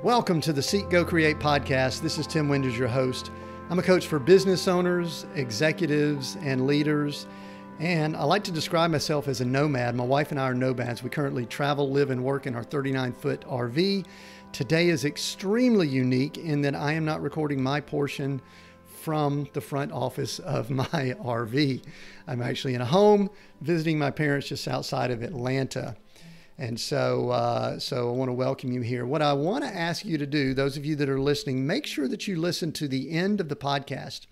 Welcome to the Seek, Go, Create podcast. This is Tim Winders, your host. I'm a coach for business owners, executives, and leaders. And I like to describe myself as a nomad. My wife and I are nomads. We currently travel, live, and work in our 39-foot RV. Today is extremely unique in that I am not recording my portion from the front office of my RV. I'm actually in a home visiting my parents just outside of Atlanta. And so I want to welcome you here. What I want to ask you to do, those of you that are listening, make sure that you listen to the end of the podcast.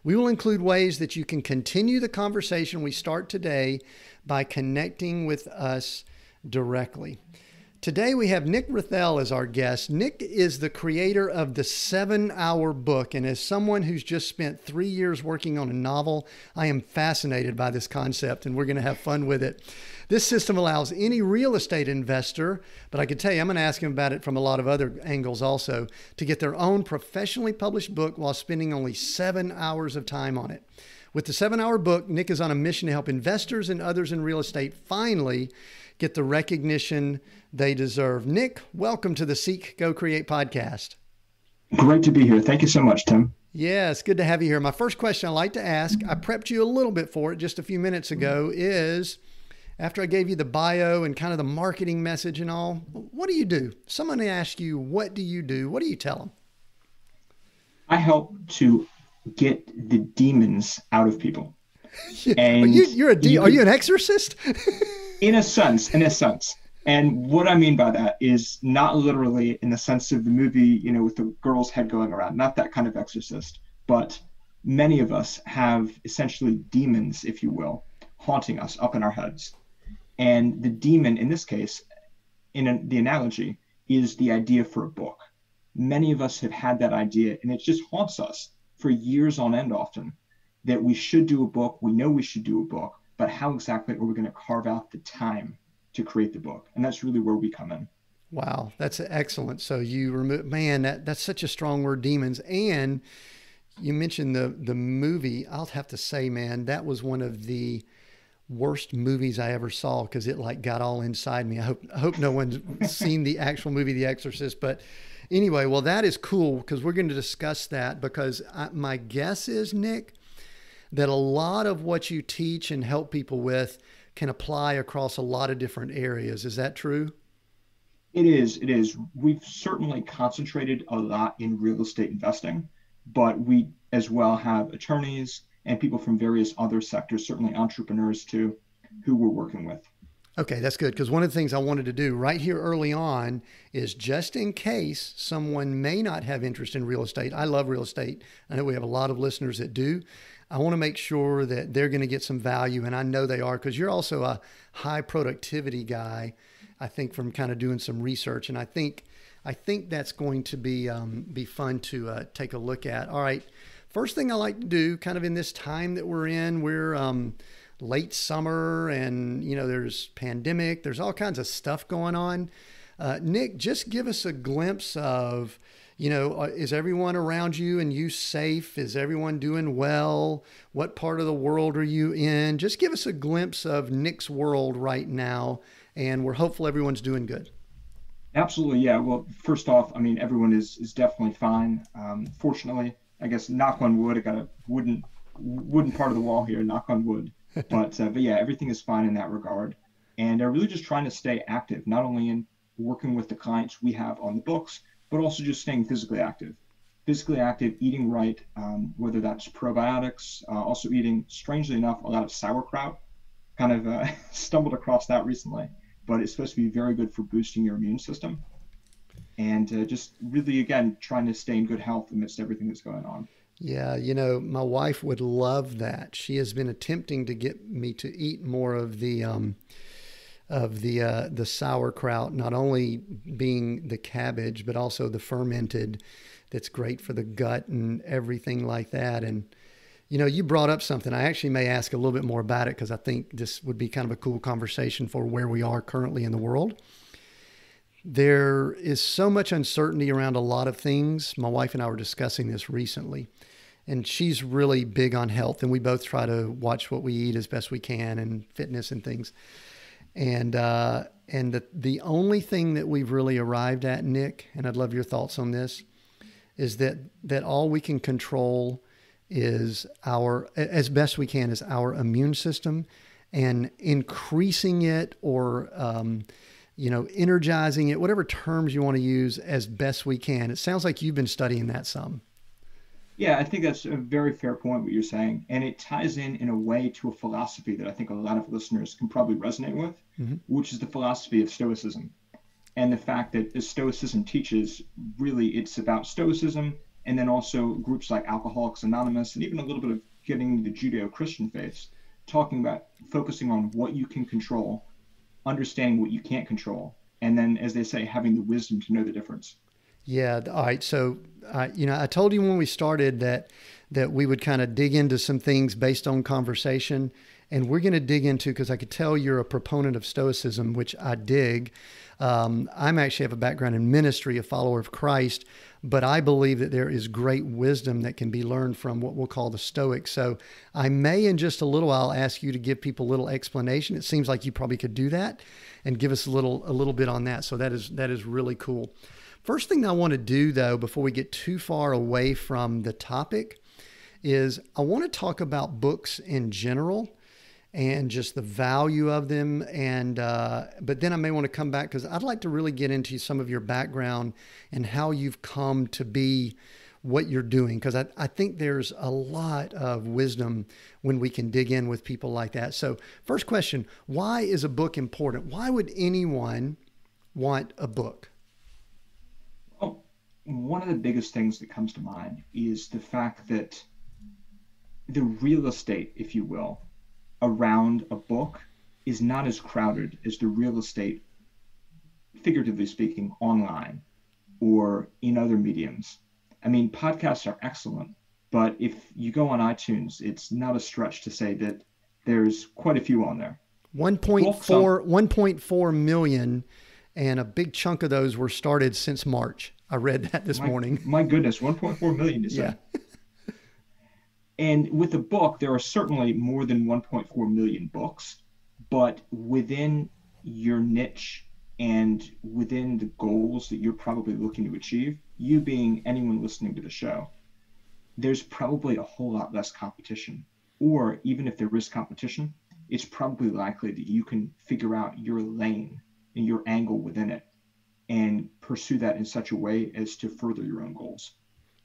We will include ways that you can continue the conversation we start today by connecting with us directly. Today we have Nick Raithel as our guest. Nick is the creator of the 7-Hour Book, and as someone who's just spent 3 years working on a novel, I am fascinated by this concept, and we're going to have fun with it. This system allows any real estate investor, but I can tell you, I'm going to ask him about it from a lot of other angles also, to get their own professionally published book while spending only 7 hours of time on it. With the 7-Hour Book, Nick is on a mission to help investors and others in real estate finally get the recognition they deserve. Nick, welcome to the Seek, Go, Create podcast. Great to be here. Thank you so much, Tim. Yeah, it's good to have you here. My first question I like to ask, I prepped you a little bit for it just a few minutes ago, is after I gave you the bio and kind of the marketing message and all, what do you do? Someone asks you, what do you do? What do you tell them? I help to get the demons out of people. And are you an exorcist? In a sense. And what I mean by that is not literally in the sense of the movie, with the girl's head going around, not that kind of exorcist, but many of us have essentially demons, if you will, haunting us up in our heads. And the demon, in this case, the analogy, is the idea for a book. Many of us have had that idea, and it just haunts us for years on end often, that we should do a book. We know we should do a book, but how exactly are we going to carve out the time to create the book? And that's really where we come in. Wow, that's excellent. So you remove, that's such a strong word, demons. And you mentioned the movie. I'll have to say, man, that was one of the worst movies I ever saw because it got all inside me. I hope no one's seen the actual movie, The Exorcist. But anyway, well, that is cool because we're going to discuss that because my guess is, Nick, that a lot of what you teach and help people with can apply across a lot of different areas. Is that true? It is. We've certainly concentrated a lot in real estate investing, but we as well have attorneys and people from various other sectors, certainly entrepreneurs too, who we're working with. Okay, that's good. Because one of the things I wanted to do right here early on is just in case someone may not have interest in real estate. I love real estate. I know we have a lot of listeners that do. I want to make sure that they're going to get some value, and I know they are because you're also a high productivity guy, I think, from kind of doing some research, and I think that's going to be fun to take a look at. All right, first thing I like to do, kind of in this time that we're in, we're late summer, and there's pandemic, there's all kinds of stuff going on. Nick, just give us a glimpse of, is everyone around you and you safe? Is everyone doing well? What part of the world are you in? Just give us a glimpse of Nick's world right now, and we're hopeful everyone's doing good. Absolutely, yeah. Well, first off, everyone is definitely fine. Fortunately, I guess, knock on wood, I got a wooden part of the wall here, knock on wood. But yeah, everything is fine in that regard. And really just trying to stay active, not only in working with the clients we have on the books, but also just staying physically active, eating right, whether that's probiotics, also eating, strangely enough, a lot of sauerkraut. Kind of stumbled across that recently, but it's supposed to be very good for boosting your immune system. And just really, again, trying to stay in good health amidst everything that's going on. Yeah, my wife would love that. She has been attempting to get me to eat more of the sauerkraut, not only being the cabbage, but also the fermented that's great for the gut and everything like that. And, you brought up something. I actually may ask a little bit more about it because I think this would be kind of a cool conversation for where we are currently in the world. There is so much uncertainty around a lot of things. My wife and I were discussing this recently, and she's really big on health, and we both try to watch what we eat as best we can and fitness and things. And the only thing that we've really arrived at, Nick, and I'd love your thoughts on this, is that all we can control is as best we can, is our immune system, and increasing it or, energizing it, whatever terms you want to use, as best we can. It sounds like you've been studying that some. Yeah, I think that's a very fair point, what you're saying. And it ties in a way to a philosophy that I think a lot of listeners can probably resonate with, which is the philosophy of stoicism. And the fact that as stoicism teaches, really it's about stoicism, and then also groups like Alcoholics Anonymous, and even a little bit of getting the Judeo-Christian faiths, talking about focusing on what you can control, understanding what you can't control, and then, as they say, having the wisdom to know the difference. Yeah. All right. So, I told you when we started that we would kind of dig into some things based on conversation, and we're going to dig into, because I could tell you're a proponent of stoicism, which I dig. I'm actually have a background in ministry, a follower of Christ, but I believe that there is great wisdom that can be learned from what we'll call the Stoics. So I may, in just a little while, ask you to give people a little explanation. It seems like you probably could do that and give us a little bit on that. So that is really cool. First thing I want to do, though, before we get too far away from the topic, is I want to talk about books in general and just the value of them. And but then I may want to come back, because I'd like to really get into some of your background and how you've come to be what you're doing, because I think there's a lot of wisdom when we can dig in with people like that. So first question, why is a book important? Why would anyone want a book? Well, one of the biggest things that comes to mind is the fact that the real estate, if you will, around a book is not as crowded as the real estate, figuratively speaking, online or in other mediums. I mean, podcasts are excellent, but if you go on iTunes, it's not a stretch to say that there's quite a few on there. 1.4 million, and a big chunk of those were started since March. I read that this morning. My goodness, 1.4 million, you say? Yeah. And with a book, there are certainly more than 1.4 million books, but within your niche and within the goals that you're probably looking to achieve, you being anyone listening to the show, there's probably a whole lot less competition. Or even if there is competition, it's probably likely that you can figure out your lane and your angle within it and pursue that in such a way as to further your own goals.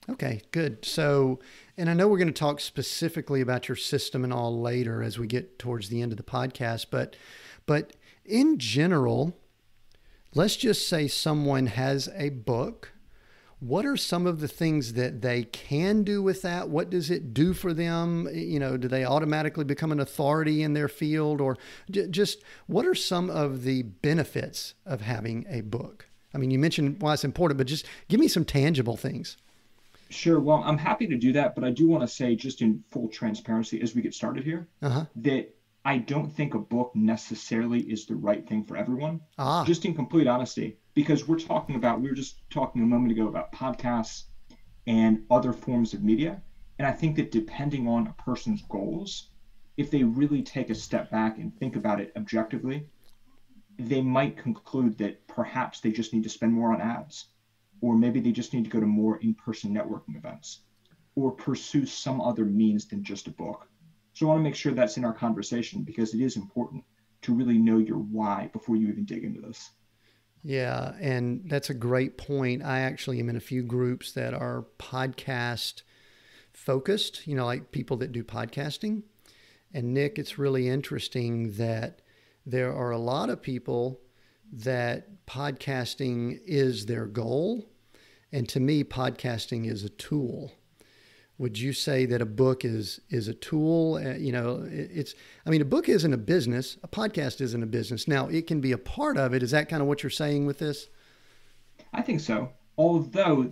Okay, good. So, and I know we're going to talk specifically about your system and all later as we get towards the end of the podcast, but in general, let's just say someone has a book. What are some of the things that they can do with that? What does it do for them? Do they automatically become an authority in their field, or just what are some of the benefits of having a book? I mean, you mentioned why it's important, but just give me some tangible things. Sure. Well, I'm happy to do that, but I do want to say, just in full transparency as we get started here, that I don't think a book necessarily is the right thing for everyone. Just in complete honesty, because we were just talking a moment ago about podcasts and other forms of media. And I think that depending on a person's goals, if they really take a step back and think about it objectively, they might conclude that perhaps they just need to spend more on ads. Or maybe they just need to go to more in-person networking events or pursue some other means than just a book. So I want to make sure that's in our conversation, because it is important to really know your why before you even dig into this. Yeah, and that's a great point. I actually am in a few groups that are podcast focused, like people that do podcasting. And Nick, it's really interesting that there are a lot of people that podcasting is their goal. And to me, podcasting is a tool. Would you say that a book is a tool? A book isn't a business. A podcast isn't a business. Now, it can be a part of it. Is that kind of what you're saying with this? I think so. Although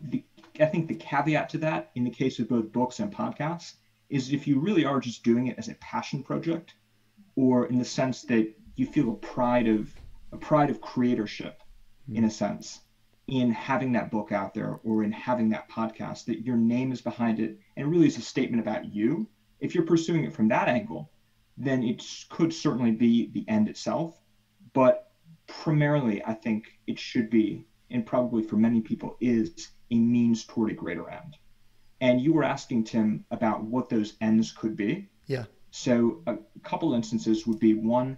I think the caveat to that, in the case of both books and podcasts, is if you really are just doing it as a passion project, or in the sense that you feel a pride of creatorship, in a sense, in having that book out there or in having that podcast, that your name is behind it and really is a statement about you. If you're pursuing it from that angle, then it could certainly be the end itself. But primarily, I think it should be, and probably for many people is, a means toward a greater end. And you were asking, Tim, about what those ends could be. Yeah. So a couple instances would be, one,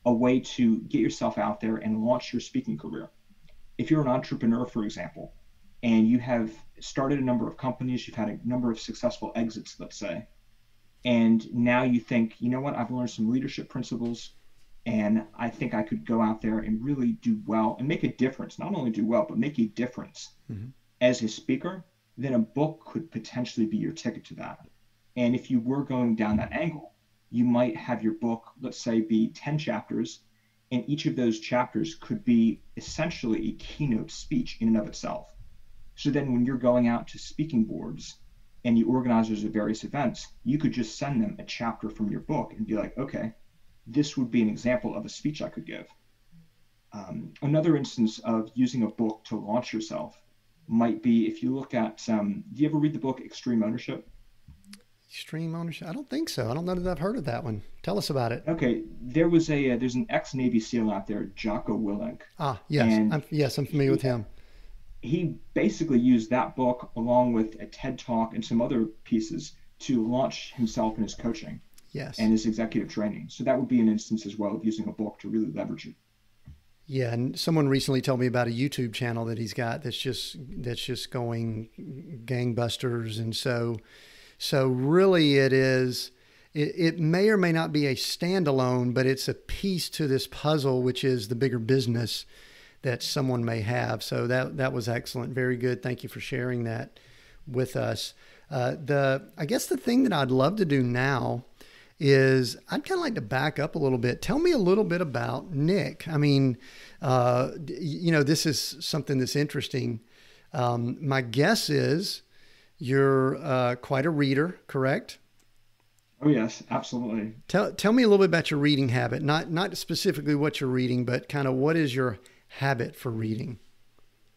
a way to get yourself out there and launch your speaking career. If you're an entrepreneur, for example, and you have started a number of companies, you've had a number of successful exits, let's say, and now you think, you know what, I've learned some leadership principles, and I think I could go out there and really do well and make a difference. Not only do well, but make a difference as a speaker. Then a book could potentially be your ticket to that. And if you were going down that angle, you might have your book, let's say, be 10 chapters, and each of those chapters could be essentially a keynote speech in and of itself. So then when you're going out to speaking boards and you organizers of various events, you could just send them a chapter from your book and be like, okay, this would be an example of a speech I could give. Another instance of using a book to launch yourself might be, if you look at, do you ever read the book Extreme Ownership? Extreme Ownership? I don't think so. I don't know that I've heard of that one. Tell us about it. Okay, there's an ex-Navy SEAL out there, Jocko Willink. Ah, yes. I'm familiar with him. He basically used that book along with a TED Talk and some other pieces to launch himself in his coaching and his executive training. So that would be an instance as well of using a book to really leverage it. Yeah, and someone recently told me about a YouTube channel that he's got that's just going gangbusters, and so really it may or may not be a standalone, but it's a piece to this puzzle, which is the bigger business that someone may have. So that was excellent, very good. Thank you for sharing that with us. I guess the thing that I'd love to do now is I'd kind of like to back up a little bit. Tell me a little bit about Nick. I mean, this is something that's interesting. My guess is you're quite a reader, correct? Oh, yes, absolutely. Tell me a little bit about your reading habit, not specifically what you're reading, but kind of what is your habit for reading?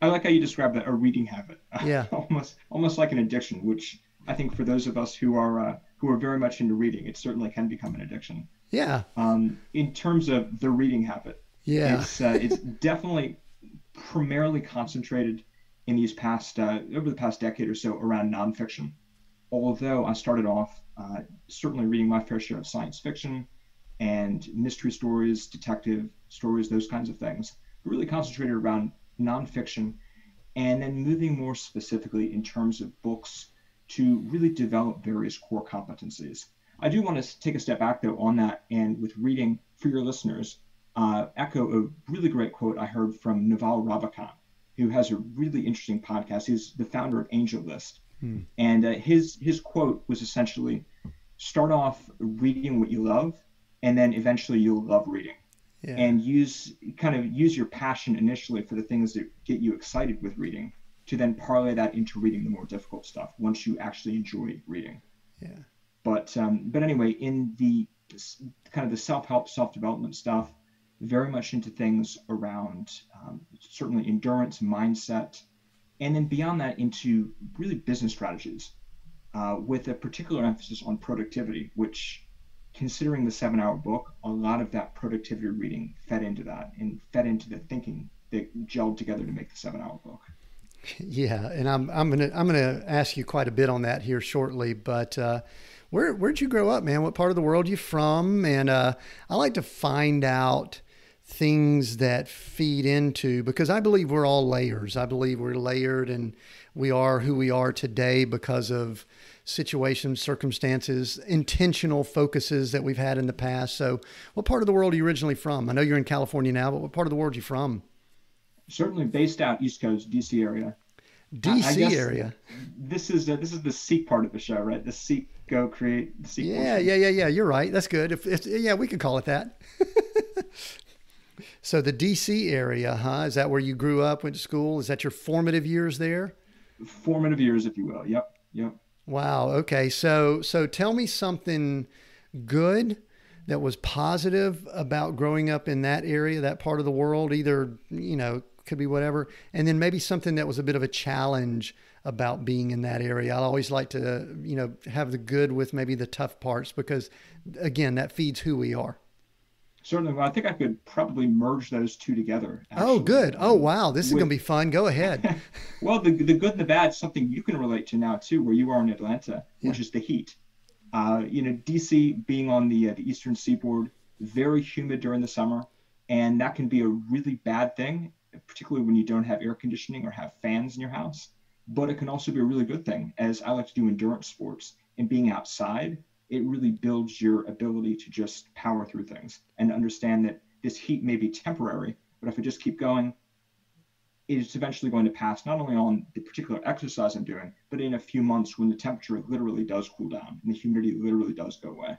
I like how you describe that, a reading habit. Yeah. almost like an addiction, which I think for those of us who are very much into reading, it certainly can become an addiction. Yeah. In terms of the reading habit, it's definitely primarily concentrated in these past over the past decade or so around nonfiction. Although I started off certainly reading my fair share of science fiction and mystery stories, detective stories, those kinds of things, really concentrated around nonfiction, and then moving more specifically in terms of books to really develop various core competencies. I do want to take a step back, though, on that, and with reading, for your listeners, echo a really great quote I heard from Naval Ravikant, who has a really interesting podcast. He's the founder of Angel List. And his quote was essentially, start off reading what you love, and then eventually you'll love reading. Yeah. And use your passion initially for the things that get you excited with reading, to then parlay that into reading the more difficult stuff once you actually enjoy reading. Yeah. But anyway, in the kind of the self-help, self-development stuff, very much into things around certainly endurance, mindset, and then beyond that into really business strategies, with a particular emphasis on productivity, which, considering the 7-hour book, a lot of that productivity reading fed into that and fed into the thinking that gelled together to make the 7-hour book. Yeah, and I'm gonna ask you quite a bit on that here shortly. But where'd you grow up, man? What part of the world are you from? And I like to find out things that feed into, because I believe we're all layers. I believe we're layered, and we are who we are today because of situations, circumstances, intentional focuses that we've had in the past. So what part of the world are you originally from? I know you're in California now, but what part of the world are you from? Certainly based out East Coast, DC area. DC area. This is the seek part of the show, right? The seek, go, create. The seek. Yeah. You're right. That's good. If we could call it that. So the DC area, huh? Is that where you grew up, went to school? Is that your formative years there? Formative years, if you will. Yep. Wow. Okay. So tell me something good that was positive about growing up in that area, that part of the world, either, could be whatever. And then maybe something that was a bit of a challenge about being in that area. I always like to, have the good with maybe the tough parts, because again, that feeds who we are. Certainly. Well, I think I could probably merge those two together, Oh, actually. good. Oh, wow. This is going With to be fun. Go ahead. well, the good and the bad, something you can relate to now too, where you are in Atlanta, Yeah. which is the heat. DC being on the eastern seaboard, very humid during the summer, and that can be a really bad thing, particularly when you don't have air conditioning or have fans in your house. But it can also be a really good thing, as I like to do endurance sports, and being outside, it really builds your ability to just power through things and understand that this heat may be temporary, but if I just keep going, it's eventually going to pass not only on the particular exercise I'm doing, but in a few months when the temperature literally does cool down and the humidity literally does go away.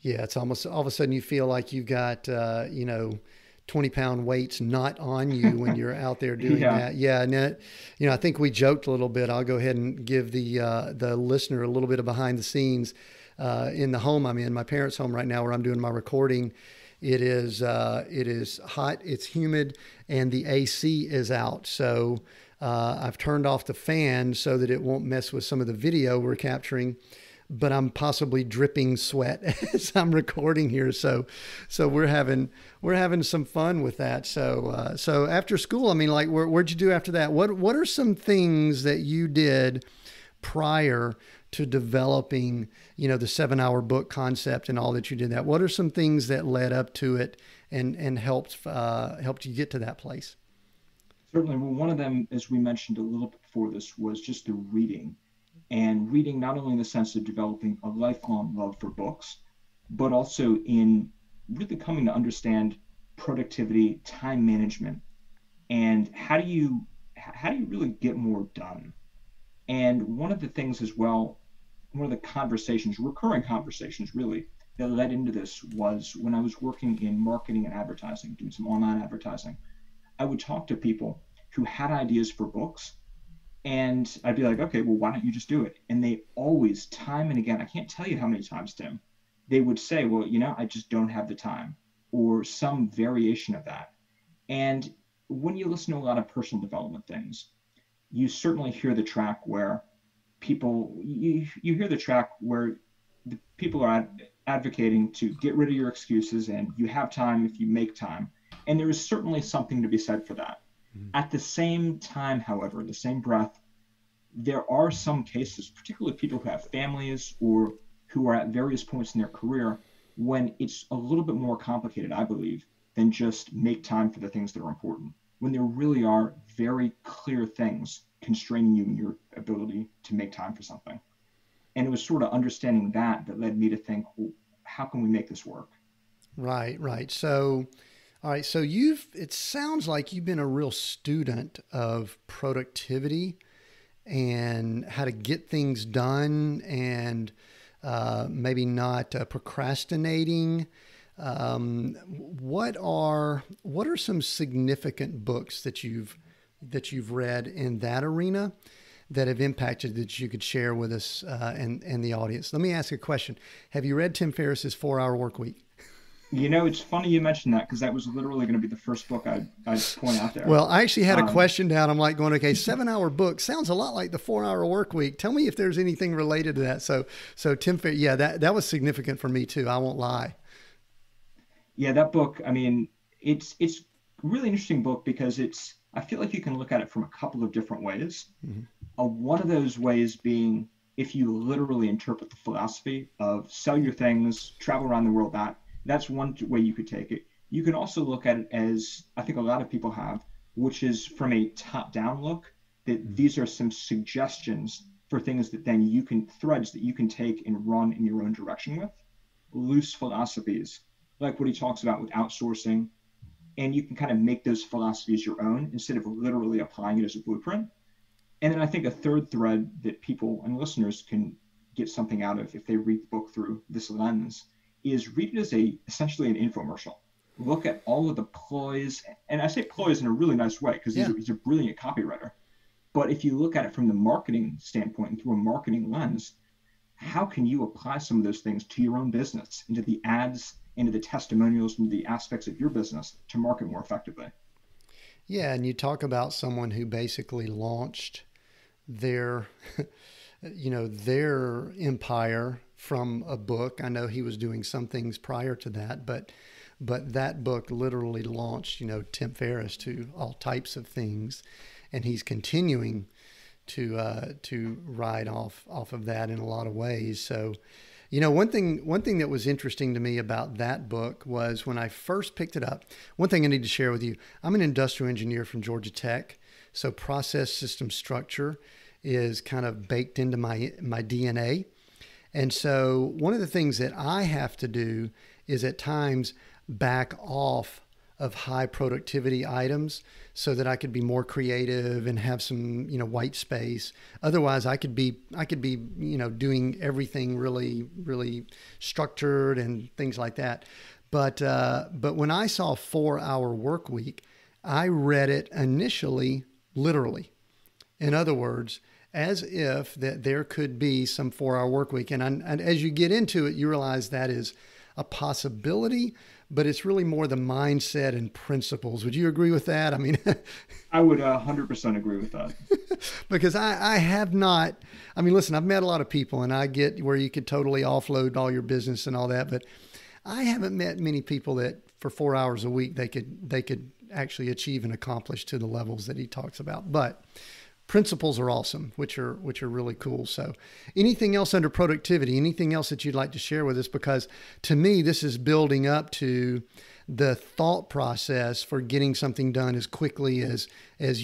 Yeah. It's almost all of a sudden you feel like you've got, 20-pound weights not on you when you're out there doing Yeah, that. Yeah. And that, I think we joked a little bit. I'll go ahead and give the listener a little bit of behind the scenes. In the home I'm in, my parents' home right now, where I'm doing my recording. It is hot, it's humid, and the AC is out. So I've turned off the fan so that it won't mess with some of the video we're capturing. But I'm possibly dripping sweat as I'm recording here. So we're having some fun with that. So after school, I mean, like, where'd you do after that? What are some things that you did prior to developing, the 7-hour book concept and all that you did that? What are some things that led up to it and helped you get to that place? certainly. Well, one of them, as we mentioned a little bit before this, was just the reading. And reading not only in the sense of developing a lifelong love for books, but also in really coming to understand productivity, time management, and how do you really get more done. And one of the things as well, one of the conversations, recurring conversations really, that led into this was when I was working in marketing and advertising, doing some online advertising. I would talk to people who had ideas for books, and I'd be like, okay, well, why don't you just do it? And they always, time and again, I can't tell you how many times, Tim, they would say, well, I just don't have the time, or some variation of that. And when you listen to a lot of personal development things, you certainly hear the track where you hear the track where the people are advocating to get rid of your excuses and you have time if you make time. And there is certainly something to be said for that. Mm. At the same time, however, the same breath, there are some cases, particularly people who have families or who are at various points in their career, when it's a little bit more complicated, I believe, than just make time for the things that are important. When there really are very clear things constraining you in your ability to make time for something. And it was sort of understanding that led me to think, well, how can we make this work? Right, right. So, all right. So it sounds like you've been a real student of productivity and how to get things done and maybe not procrastinating. What are some significant books that you've read in that arena that have impacted that you could share with us and the audience? Let me ask you a question. Have you read Tim Ferriss's 4 Hour Work Week? It's funny you mentioned that because that was literally going to be the first book I'd point out there. Well, I actually had a Um, question down. I'm like going, okay, 7 hour book sounds a lot like the 4 hour work week. Tell me if there's anything related to that. So Tim Ferriss, yeah, that was significant for me too. I won't lie. yeah, that book, I mean, it's a really interesting book because I feel like you can look at it from a couple of different ways. Mhm. One of those ways being if you literally interpret the philosophy of sell your things, travel around the world, that's one way you could take it. You can also look at it as I think a lot of people have, which is from a top-down look, that these are some suggestions for things that then threads that you can take and run in your own direction with, loose philosophies, like what he talks about with outsourcing, and you can kind of make those philosophies your own instead of literally applying it as a blueprint. And then I think a third thread that people and listeners can get something out of if they read the book through this lens is read it as essentially an infomercial. Look at all of the ploys, and I say ploys in a really nice way because Yeah. he's a brilliant copywriter. But if you look at it from the marketing standpoint and through a marketing lens, how can you apply some of those things to your own business, into the ads, into the testimonials, into the aspects of your business to market more effectively? Yeah. And you talk about someone who basically launched their, their empire from a book. I know he was doing some things prior to that, but but that book literally launched, Tim Ferriss to all types of things, and he's continuing to ride off of that in a lot of ways. So, one thing that was interesting to me about that book was when I first picked it up. One thing I need to share with you: I'm an industrial engineer from Georgia Tech, so process system structure is kind of baked into my DNA. And so one of the things that I have to do is at times back off of high productivity items so that I could be more creative and have some, white space. Otherwise I could be, doing everything really, really structured and things like that. But when I saw 4-Hour Work Week, I read it initially literally. In other words, as if that there could be some 4-hour work week. And as you get into it, you realize that is a possibility, but it's really more the mindset and principles. Would you agree with that? I mean, I would 100% agree with that. Because I have not, listen, I've met a lot of people and I get where you could totally offload all your business and all that, but I haven't met many people that for 4 hours a week, they could actually achieve and accomplish to the levels that he talks about. But principles are awesome, which are really cool. So anything else under productivity, anything else that you'd like to share with us? Because to me, this is building up to the thought process for getting something done as quickly as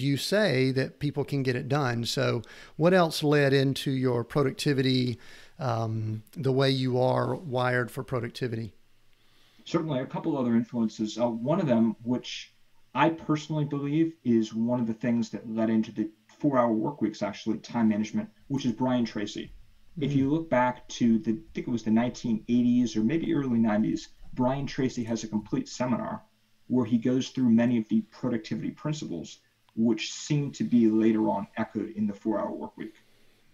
you say that people can get it done. So what else led into your productivity, the way you are wired for productivity? Certainly a couple other influences. One of them, which I personally believe is one of the things that led into the 4-hour work weeks, actually, time management, which is Brian Tracy. Mm-hmm. If you look back to I think it was the 1980s or maybe early 90s, Brian Tracy has a complete seminar where he goes through many of the productivity principles, which seem to be later on echoed in the 4-hour work week.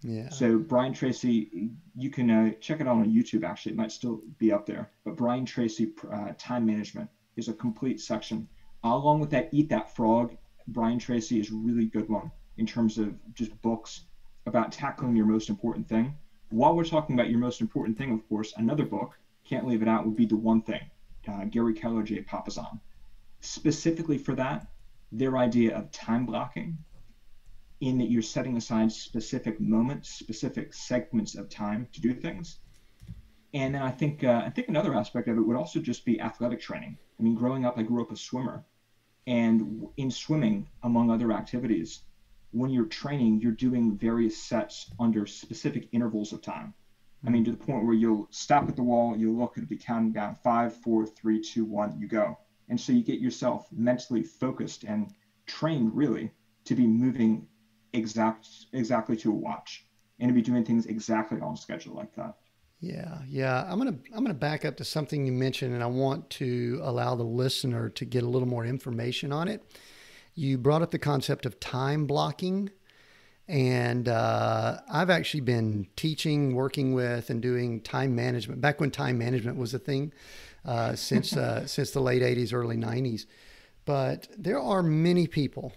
Yeah. So Brian Tracy, you can check it out on YouTube, actually. It might still be up there. But Brian Tracy, time management, is a complete section. Along with that, Eat That Frog, Brian Tracy is a really good one in terms of just books about tackling your most important thing. While we're talking about your most important thing, of course, another book, can't leave it out, would be The One Thing, Gary Keller, Jay Papasan. Specifically for that, their idea of time blocking, in that you're setting aside specific moments, specific segments of time to do things. And then I think another aspect of it would also just be athletic training. Growing up, I grew up a swimmer. And in swimming, among other activities, when you're training, you're doing various sets under specific intervals of time. To the point where you'll stop at the wall, you'll look, it'll be counting down 5, 4, 3, 2, 1, you go. And so you get yourself mentally focused and trained really to be moving exactly to a watch and to be doing things exactly on schedule like that. Yeah. I'm gonna back up to something you mentioned, and I want to allow the listener to get a little more information on it. You brought up the concept of time blocking, and I've actually been teaching, working with, and doing time management back when time management was a thing, since the late 80s, early 90s. But there are many people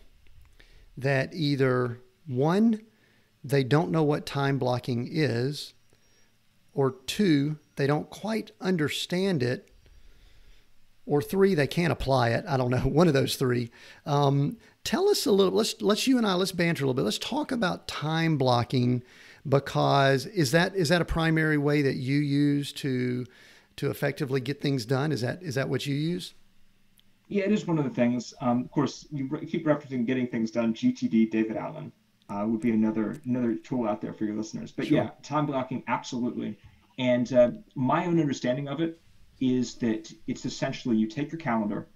that either, one, they don't know what time blocking is, or two, they don't quite understand it, or three, they can't apply it. I don't know, one of those three. Tell us a little, let's you and I, let's banter a little bit. Let's talk about time blocking, because is that a primary way that you use to effectively get things done? Is that what you use? Yeah, it is one of the things. Of course, you keep referencing getting things done. GTD, David Allen, would be another tool out there for your listeners. But sure. Yeah, time blocking, absolutely. And my own understanding of it is that it's essentially you take your calendar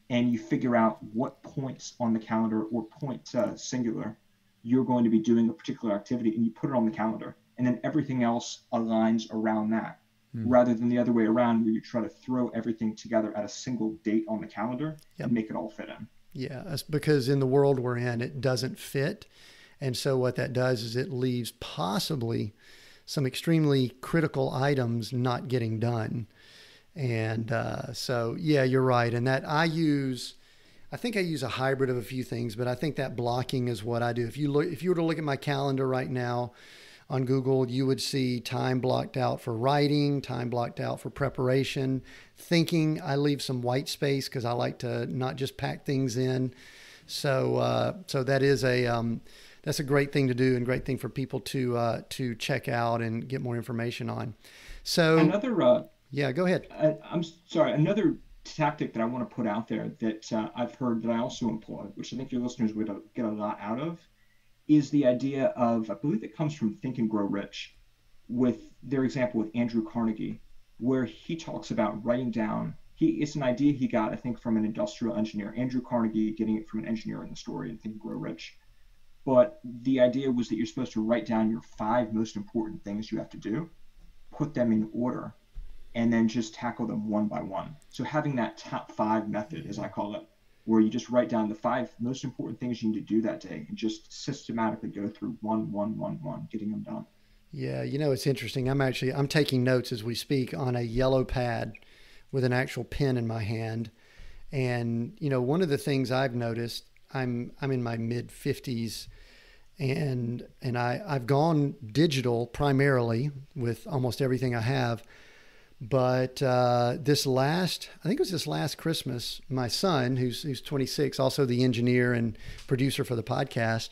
and you figure out what points on the calendar, or point singular, you're going to be doing a particular activity, and you put it on the calendar. And then everything else aligns around that. Rather than the other way around, where you try to throw everything together at a single date on the calendar and make it all fit in. Yeah, that's because in the world we're in, it doesn't fit. And so what that does is it leaves possibly some extremely critical items not getting done. And so, yeah, you're right. And that I think I use a hybrid of a few things, but I think that blocking is what I do. If you were to look at my calendar right now, on Google, you would see time blocked out for writing, time blocked out for preparation, thinking. I leave some white space because I like to not just pack things in. So that is that's a great thing to do and great thing for people to check out and get more information on. So yeah, go ahead. I'm sorry. Another tactic that I want to put out there that I've heard that I also employ, which I think your listeners would get a lot out of, is the idea of, I believe it comes from Think and Grow Rich, with their example with Andrew Carnegie, where he talks about writing down. It's an idea he got, I think, from an industrial engineer. Andrew Carnegie getting it from an engineer in the story in Think and Grow Rich. But the idea was that you're supposed to write down your 5 most important things you have to do, put them in order, and then just tackle them one by one. So having that top 5 method, as I call it, where you just write down the 5 most important things you need to do that day and just systematically go through one, getting them done. Yeah, it's interesting. I'm taking notes as we speak on a yellow pad with an actual pen in my hand. And, one of the things I've noticed, I'm in my mid 50s and I've gone digital primarily with almost everything I have. But I think it was this last Christmas, my son, who's 26, also the engineer and producer for the podcast,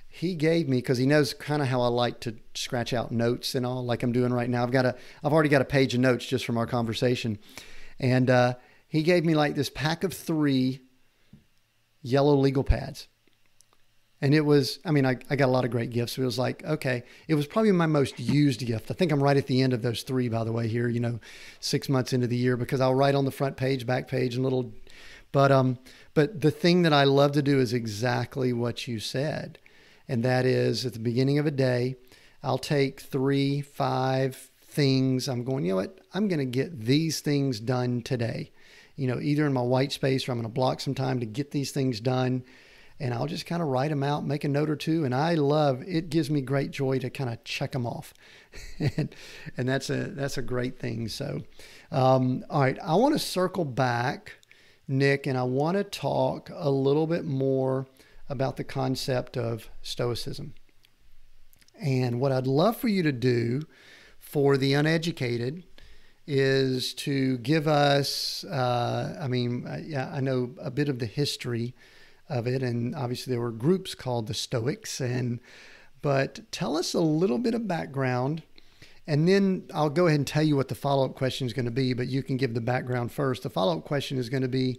he gave me, because he knows kind of how I like to scratch out notes and all, like I'm doing right now. I've already got a page of notes just from our conversation. And he gave me like this pack of 3 yellow legal pads. And it was, I got a lot of great gifts. So it was like, okay, it was probably my most used gift. I think I'm right at the end of those 3, by the way, here, 6 months into the year, because I'll write on the front page, back page, and but the thing that I love to do is exactly what you said. And that is at the beginning of a day, I'll take 3, 5 things. I'm going, I'm going to get these things done today, either in my white space or I'm going to block some time to get these things done. And I'll just kind of write them out, make a note or 2. And it gives me great joy to kind of check them off. and that's a great thing. So, all right, I want to circle back, Nick, and I want to talk a little bit more about the concept of stoicism. And what I'd love for you to do for the uneducated is to give us, I know a bit of the history of it, and obviously there were groups called the Stoics, but tell us a little bit of background, and then I'll go ahead and tell you what the follow-up question is going to be, but you can give the background first. The follow-up question is going to be,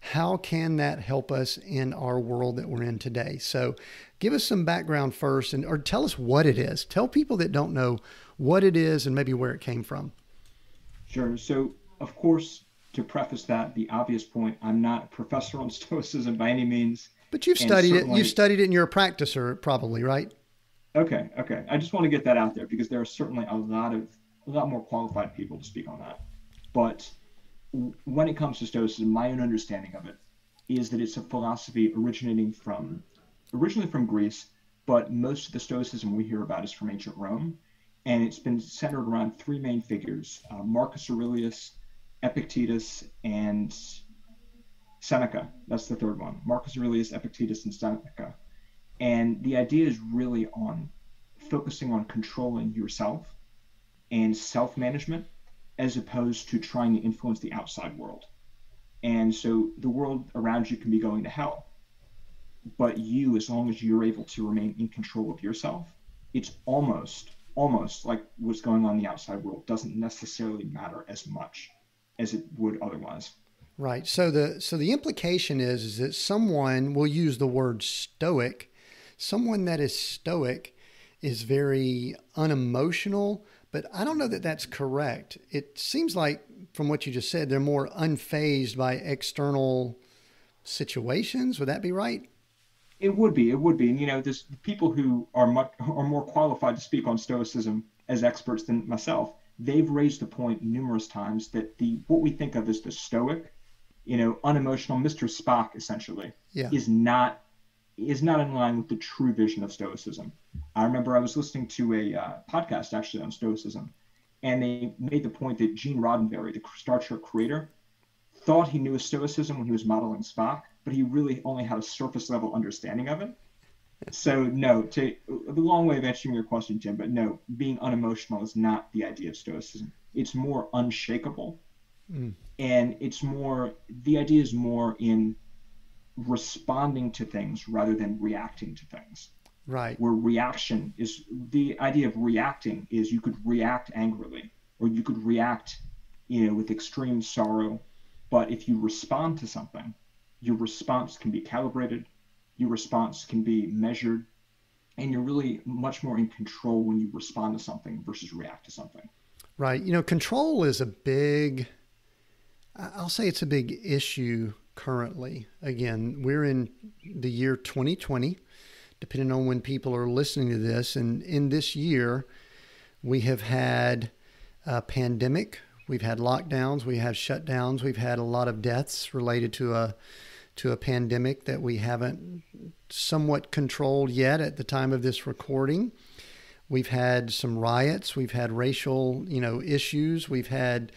how can that help us in our world that we're in today? So give us some background first, or tell us what it is. Tell people that don't know what it is and maybe where it came from. Sure. So, of course, to preface that, the obvious point, I'm not a professor on Stoicism by any means. But you've studied it. You've studied it and you're a practicer probably, right? Okay. I just want to get that out there because there are certainly a lot more qualified people to speak on that. But when it comes to Stoicism, my own understanding of it is that it's a philosophy originally from Greece, but most of the Stoicism we hear about is from ancient Rome. And it's been centered around 3 main figures, Marcus Aurelius, Epictetus, and Seneca. That's the 3rd one. Marcus Aurelius, Epictetus, and Seneca. And the idea is really on focusing on controlling yourself and self-management as opposed to trying to influence the outside world. And so the world around you can be going to hell, but you, as long as you're able to remain in control of yourself, it's almost like what's going on in the outside world doesn't necessarily matter as much as it would otherwise. Right. So the implication is that someone, will use the word stoic, someone that is stoic is very unemotional, but I don't know that that's correct. It seems like from what you just said, they're more unfazed by external situations. Would that be right? It would be. And, there's people who are more qualified to speak on Stoicism as experts than myself. They've raised the point numerous times that what we think of as the Stoic, unemotional Mr. Spock essentially, is not in line with the true vision of Stoicism. I remember I was listening to a podcast actually on Stoicism, and they made the point that Gene Roddenberry, the Star Trek creator, thought he knew Stoicism when he was modeling Spock, but he really only had a surface level understanding of it. So no, to the long way of answering your question, Jim, but no, being unemotional is not the idea of stoicism. It's more unshakable, Mm, and it's more, the idea is more in responding to things rather than reacting to things. right. Where reaction is, the idea of reacting is you could react angrily, or you could react, with extreme sorrow. But if you respond to something, your response can be calibrated, your response can be measured, and you're really much more in control when you respond to something versus react to something. Right. Control is a big, I'll say it's a big issue currently. Again, we're in the year 2020, depending on when people are listening to this. And in this year, we have had a pandemic, we've had lockdowns, we have shutdowns, we've had a lot of deaths related to a pandemic that we haven't somewhat controlled yet at the time of this recording. We've had some riots. We've had racial, issues. We've had,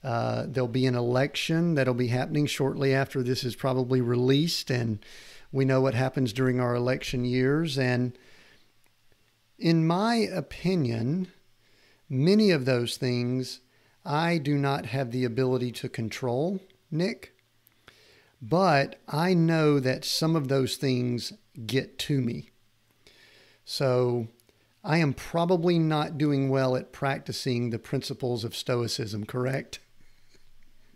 there'll be an election that'll be happening shortly after this is probably released. And we know what happens during our election years. And in my opinion, many of those things I do not have the ability to control, Nick. But I know that some of those things get to me. So I am probably not doing well at practicing the principles of Stoicism, correct?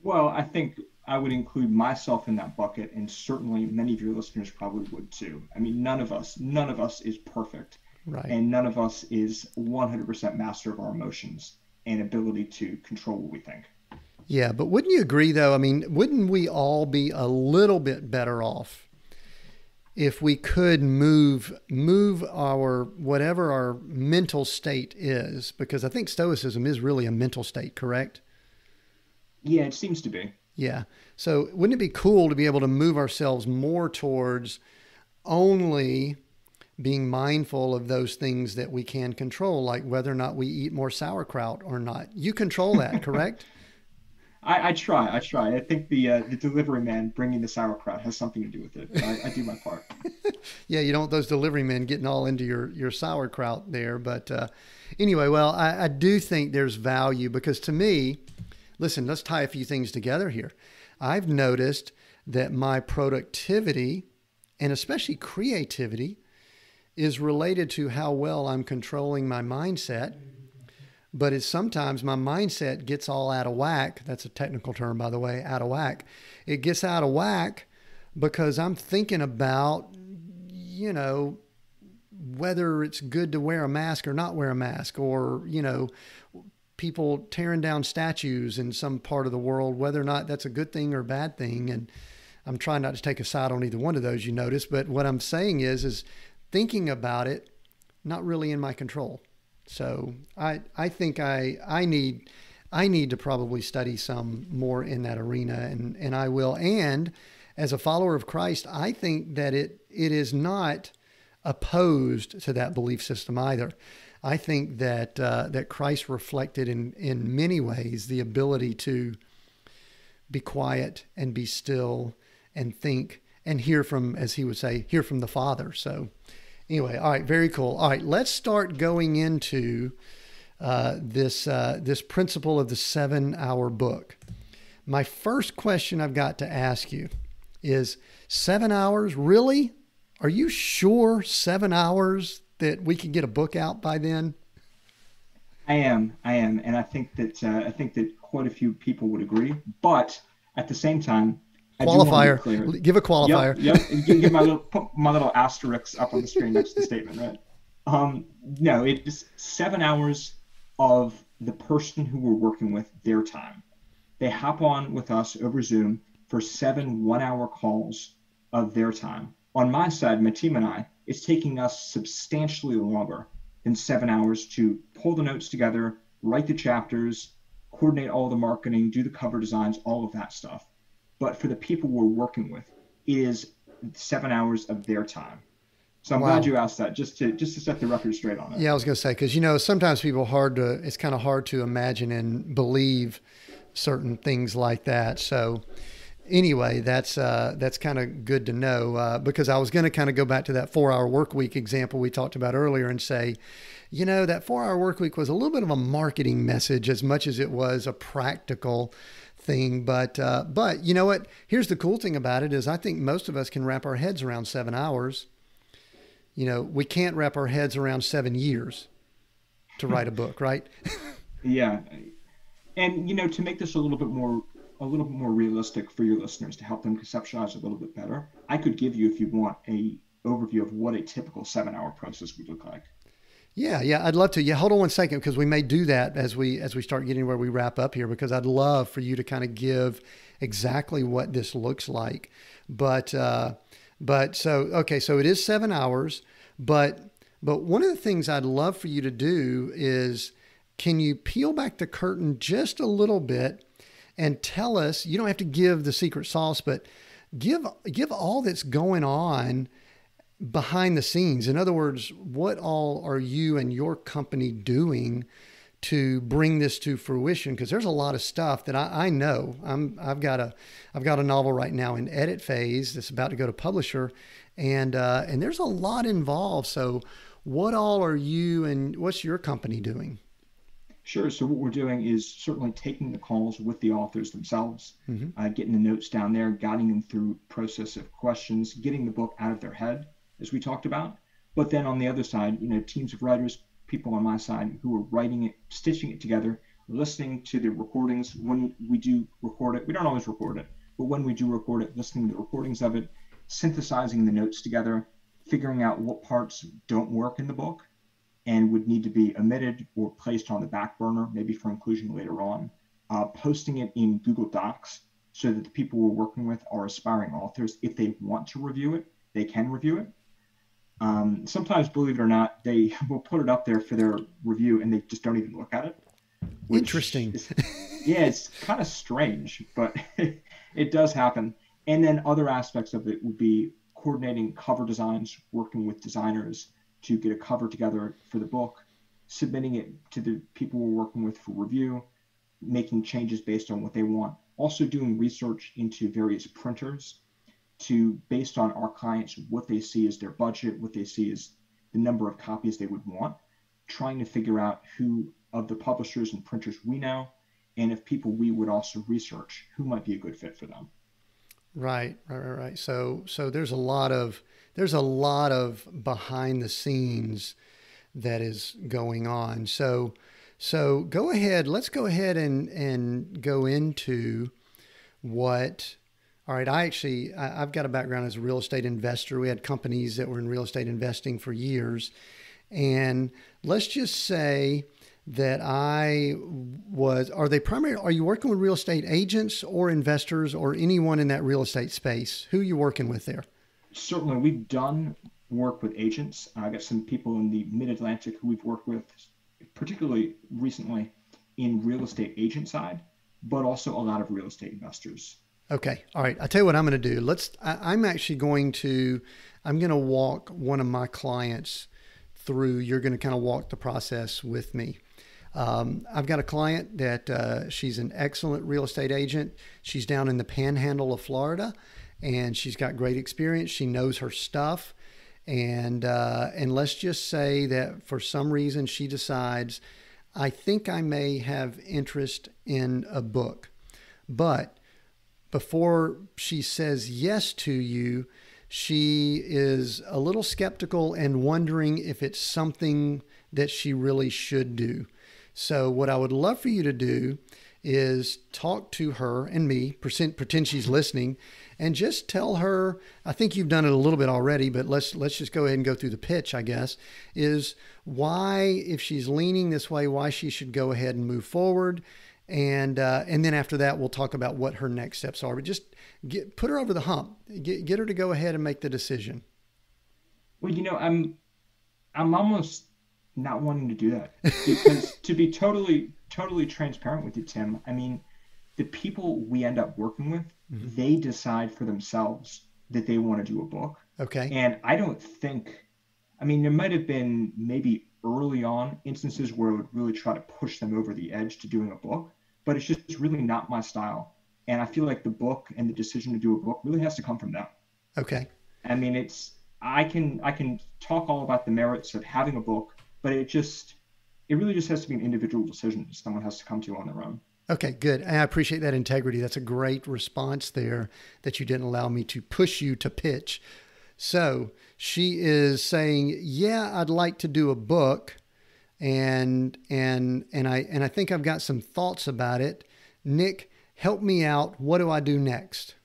Well, I think I would include myself in that bucket, and certainly many of your listeners probably would too. I mean, none of us is perfect, Right. and none of us is 100% master of our emotions and ability to control what we think. Yeah, but wouldn't you agree though? I mean, wouldn't we all be a little bit better off if we could move our whatever our mental state is? Because I think Stoicism is really a mental state, correct? Yeah, it seems to be. Yeah. So wouldn't it be cool to be able to move ourselves more towards only being mindful of those things that we can control, like whether or not we eat more sauerkraut or not? You control that, correct? I try. I think the delivery man bringing the sauerkraut has something to do with it. But I do my part. Yeah, you don't want those delivery men getting all into your sauerkraut there. But anyway, well, I do think there's value because to me, listen, let's tie a few things together here. I've noticed that my productivity and especially creativity is related to how well I'm controlling my mindset. But it's sometimes my mindset gets all out of whack. That's a technical term, by the way, out of whack. It gets out of whack because I'm thinking about, whether it's good to wear a mask or not wear a mask, or, people tearing down statues in some part of the world, whether or not that's a good thing or a bad thing. And I'm trying not to take a side on either one of those, you notice. But what I'm saying is thinking about it, not really in my control. So I think I need to probably study some more in that arena, and I will. And as a follower of Christ, I think that it is not opposed to that belief system either. I think that that Christ reflected in many ways the ability to be quiet and be still and think and hear from, as he would say, hear from the Father. So anyway, all right, very cool. All right, let's start going into this principle of the 7-hour book. My first question I've got to ask you is 7 hours, really? Are you sure 7 hours that we can get a book out by then? I am, and I think that quite a few people would agree. But at the same time, I do want to be Qualifier. clear. Give a qualifier. Yep. You can get my little asterisk up on the screen next to the statement, right? No, it's 7 hours of the person who we're working with, their time. They hop on with us over Zoom for 7 1-hour calls of their time. On my side, my team and I, it's taking us substantially longer than 7 hours to pull the notes together, write the chapters, coordinate all the marketing, do the cover designs, all of that stuff. But for the people we're working with, it is 7 hours of their time. So I'm Wow. glad you asked that, just to set the record straight on it. Yeah, I was going to say, because, sometimes people it's kind of hard to imagine and believe certain things like that. So anyway, that's kind of good to know, because I was going to kind of go back to that 4-hour work week example we talked about earlier and say, that 4-hour work week was a little bit of a marketing message as much as it was a practical thing. But you know what? Here's the cool thing about it is I think most of us can wrap our heads around 7 hours. We can't wrap our heads around 7 years to write a book, right? Yeah. And, to make this a little bit more realistic for your listeners, to help them conceptualize a little bit better, I could give you, if you want, a overview of what a typical 7-hour process would look like. Yeah, I'd love to. Yeah, hold on one second, because we may do that as we start getting where we wrap up here, because I'd love for you to kind of give exactly what this looks like. But so it is 7 hours, but one of the things I'd love for you to do is, can you peel back the curtain just a little bit and tell us, you don't have to give the secret sauce, but give all that's going on behind the scenes. In other words, what all are you and your company doing to bring this to fruition? Because there's a lot of stuff that I know. I've got a novel right now in edit phase that's about to go to publisher, and there's a lot involved. So what all are you and what's your company doing? Sure. So what we're doing is certainly taking the calls with the authors themselves, Mm-hmm. getting the notes down there, guiding them through process of questions, getting the book out of their head, as we talked about. But then on the other side, teams of writers, people on my side who are writing it, stitching it together, listening to the recordings. When we do record it, we don't always record it, but when we do record it, listening to the recordings of it, synthesizing the notes together, figuring out what parts don't work in the book and would need to be omitted or placed on the back burner, maybe for inclusion later on, posting it in Google Docs so that the people we're working with are aspiring authors. If they want to review it, they can review it. Sometimes, believe it or not, they will put it up there for their review and they just don't even look at it. Interesting. It's kind of strange, but it does happen. And then other aspects of it would be coordinating cover designs, working with designers to get a cover together for the book, submitting it to the people we're working with for review, making changes based on what they want. Also doing research into various printers based on our clients, what they see as their budget, what they see as the number of copies they would want, trying to figure out who of the publishers and printers we know, and if people we would also research who might be a good fit for them. Right. So there's a lot of behind the scenes that is going on. So go ahead. Let's go ahead and go into what. All right. I've got a background as a real estate investor. We had companies that were in real estate investing for years, and let's just say that are you working with real estate agents or investors or anyone in that real estate space? Who are you working with there? Certainly, we've done work with agents. I got some people in the Mid-Atlantic who we've worked with, particularly recently in real estate agent side, but also a lot of real estate investors. Okay. All right. I'll tell you what I'm going to do. I'm going to walk one of my clients through. You're going to kind of walk the process with me. I've got a client that she's an excellent real estate agent. She's down in the panhandle of Florida, and she's got great experience. She knows her stuff. And let's just say that for some reason she decides, I think I may have interest in a book. But before she says yes to you, she is a little skeptical and wondering if it's something that she really should do. So what I would love for you to do is talk to her and me, pretend she's listening, and just tell her, I think you've done it a little bit already, but let's just go ahead and go through the pitch, I guess, is why, if she's leaning this way, why she should go ahead and move forward. And then after that, we'll talk about what her next steps are. But just put her over the hump. Get her to go ahead and make the decision. Well, I'm almost not wanting to do that because to be totally transparent with you, Tim, I mean, the people we end up working with, they decide for themselves that they want to do a book. Okay. And I don't think, there might have been maybe early on instances where I would really try to push them over the edge to doing a book, but it's just really not my style. And I feel like the book and the decision to do a book really has to come from them. Okay. I mean, I can talk all about the merits of having a book, but it really just has to be an individual decision someone has to come to on their own. Okay, good. I appreciate that integrity. That's a great response there that you didn't allow me to push you to pitch. So she is saying, yeah, I'd like to do a book. And I think I've got some thoughts about it. Nick, help me out. What do I do next?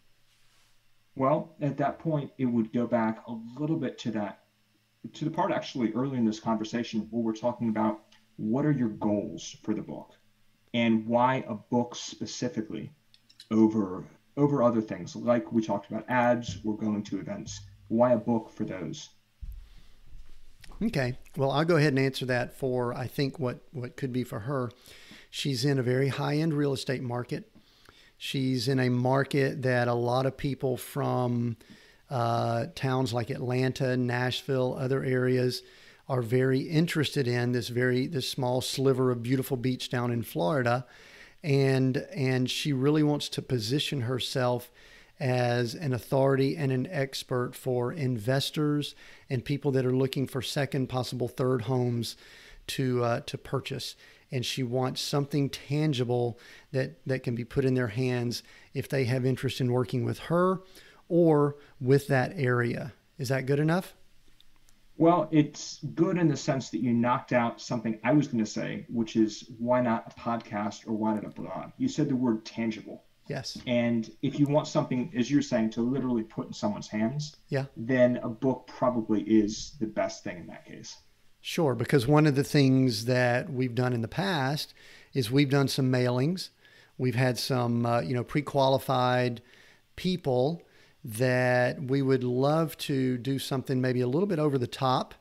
Well, at that point, it would go back a little bit to the part actually early in this conversation where we're talking about what are your goals for the book and why a book specifically over other things, like we talked about ads or going to events. Why a book for those? Okay. Well, I'll go ahead and answer that for, I think, what could be for her. She's in a very high-end real estate market. She's in a market that a lot of people from towns like Atlanta, Nashville, other areas are very interested in this small sliver of beautiful beach down in Florida. And she really wants to position herself as an authority and an expert for investors and people that are looking for second, possible third homes to purchase. And she wants something tangible that can be put in their hands if they have interest in working with her or with that area. Is that good enough? Well, it's good in the sense that you knocked out something I was going to say, which is why not a podcast or why not a blog? You said the word tangible. Yes. And if you want something, as you're saying, to literally put in someone's hands, yeah, then a book probably is the best thing in that case. Sure, because one of the things that we've done in the past is we've done some mailings. We've had some, pre-qualified people that we would love to do something maybe a little bit over the top,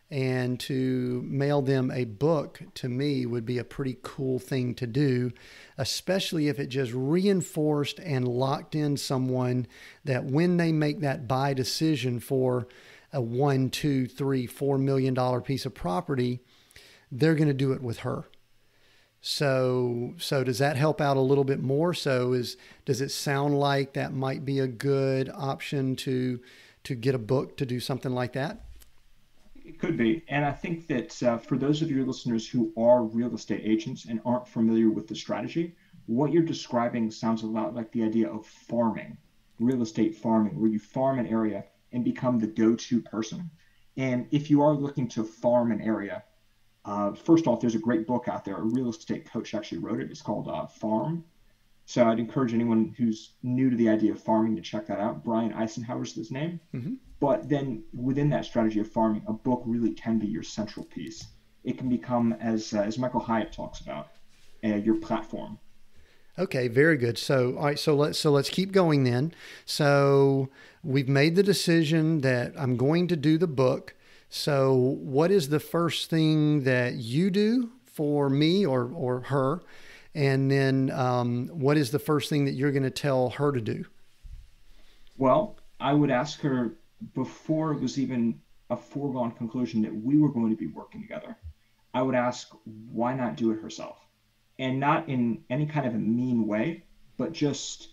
and to mail them a book to me would be a pretty cool thing to do, especially if it just reinforced and locked in someone that when they make that buy decision for a $1, $2, $3, $4 million piece of property, they're going to do it with her. So does that help out a little bit more? Does it sound like that might be a good option to get a book to do something like that? It could be. And I think that for those of your listeners who are real estate agents and aren't familiar with the strategy, what you're describing sounds a lot like the idea of farming, real estate farming, where you farm an area and become the go-to person. And if you are looking to farm an area, first off, there's a great book out there. A real estate coach actually wrote it. It's called Farm. So I'd encourage anyone who's new to the idea of farming to check that out. Brian Eisenhower's his name. Mm-hmm. But then within that strategy of farming, a book really can be your central piece. It can become, as Michael Hyatt talks about, your platform. Okay, very good. So, all right, so let's keep going then. So we've made the decision that I'm going to do the book. So what is the first thing that you do for me or her? And then what is the first thing that you're going to tell her to do? Well, I would ask her before it was even a foregone conclusion that we were going to be working together. I would ask, why not do it herself? And not in any kind of a mean way, but just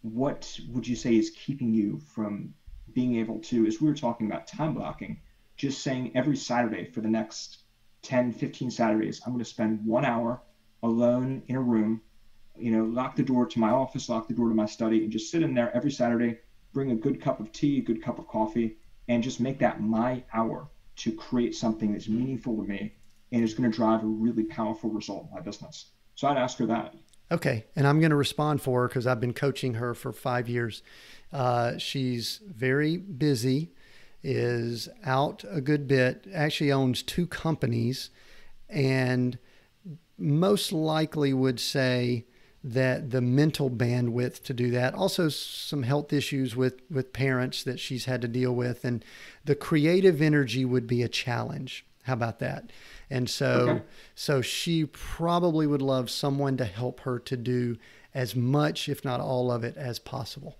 what would you say is keeping you from being able to, as we were talking about time blocking, just saying every Saturday for the next 10, 15 Saturdays, I'm going to spend 1 hour alone in a room, lock the door to my office, lock the door to my study, and just sit in there every Saturday, bring a good cup of tea, a good cup of coffee, and just make that my hour to create something that's meaningful to me and is going to drive a really powerful result in my business. So I'd ask her that. Okay. And I'm going to respond for her because I've been coaching her for 5 years. She's very busy, is out a good bit, actually owns 2 companies, and most likely would say that the mental bandwidth to do that, also some health issues with parents that she's had to deal with, and the creative energy would be a challenge. How about that? And so she probably would love someone to help her to do as much, if not all of it, as possible.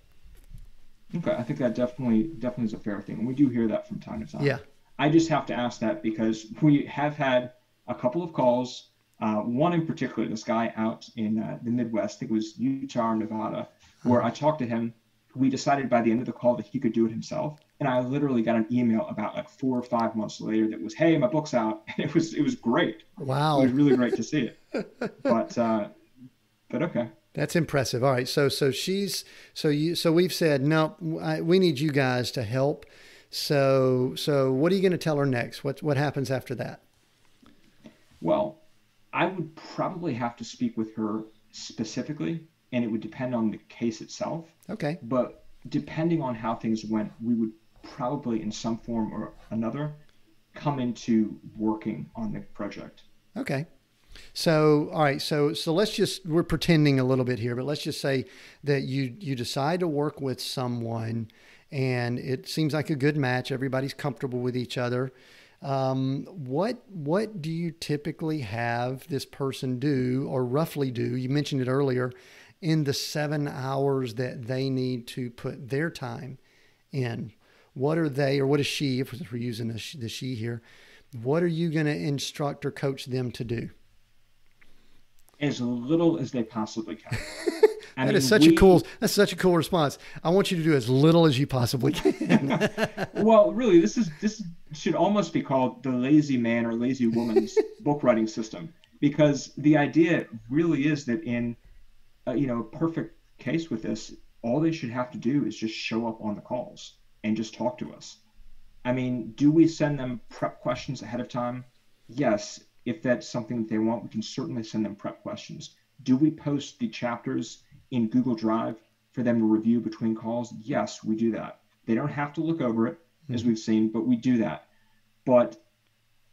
Okay, I think that definitely is a fair thing. And we do hear that from time to time. Yeah. I just have to ask that because we have had a couple of calls. One in particular, this guy out in the Midwest, I think it was Utah or Nevada, where I talked to him. We decided by the end of the call that he could do it himself. And I literally got an email about like 4 or 5 months later that was, "Hey, my book's out." And it was great. Wow. It was really great to see it. But okay. That's impressive. All right. So we've said, no, we need you guys to help. So what are you going to tell her next? What happens after that? Well, I would probably have to speak with her specifically, and it would depend on the case itself. Okay. But depending on how things went, we would probably in some form or another come into working on the project. Okay. So, all right. So we're pretending a little bit here, but let's just say that you decide to work with someone and it seems like a good match. Everybody's comfortable with each other. What do you typically have this person do or roughly do? You mentioned it earlier, in the 7 hours that they need to put their time in. What are they, or what is she, if we're using the she here, what are you going to instruct or coach them to do? As little as they possibly can. That's such a cool response. I want you to do as little as you possibly can. Well, really, this should almost be called the lazy man or lazy woman's book writing system, because the idea really is that in a perfect case with this, all they should have to do is just show up on the calls and just talk to us. I mean, do we send them prep questions ahead of time? Yes. If that's something that they want, we can certainly send them prep questions. Do we post the chapters in Google Drive for them to review between calls? Yes, we do that. They don't have to look over it, as we've seen, but we do that. But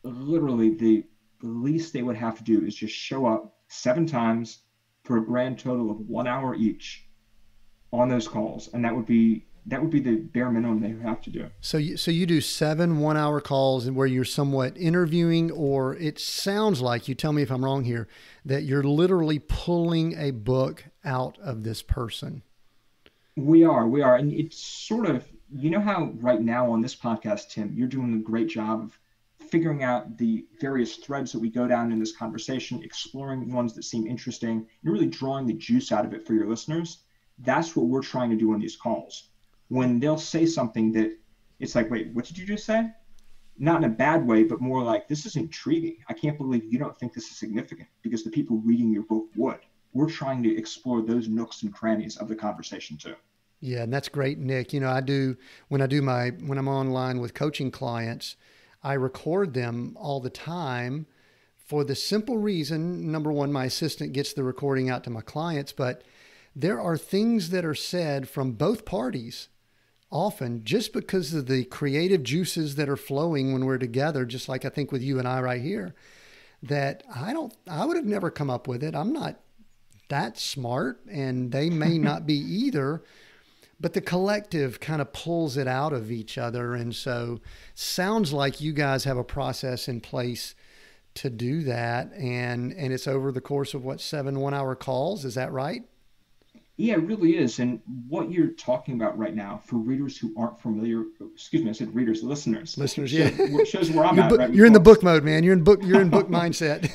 literally, the least they would have to do is just show up 7 times for a grand total of 1 hour each on those calls, and that would be the bare minimum they would have to do. So you do 7 1-hour calls where you're somewhat interviewing, or it sounds like, you tell me if I'm wrong here, that you're literally pulling a book out of this person. We are. And it's sort of, you know how right now on this podcast, Tim, you're doing a great job of figuring out the various threads that we go down in this conversation, exploring ones that seem interesting, and really drawing the juice out of it for your listeners. That's what we're trying to do on these calls. When they'll say something that it's like, wait, what did you just say? Not in a bad way, but more like, this is intriguing. I can't believe you don't think this is significant, because the people reading your book would. We're trying to explore those nooks and crannies of the conversation too. Yeah, and that's great, Nick. When I'm online with coaching clients, I record them all the time for the simple reason, number one, my assistant gets the recording out to my clients, but there are things that are said from both parties often just because of the creative juices that are flowing when we're together, just like I think with you and I right here, that I would have never come up with it. I'm not that smart, and they may not be either, but the collective kind of pulls it out of each other. And so sounds like you guys have a process in place to do that. And it's over the course of 7 1-hour calls. Is that right? Yeah, it really is. And what you're talking about right now, for readers who aren't familiar, excuse me, I said readers, listeners. Listeners, yeah. Shows where I'm at, right? You're in the book mode, man. You're in book mindset.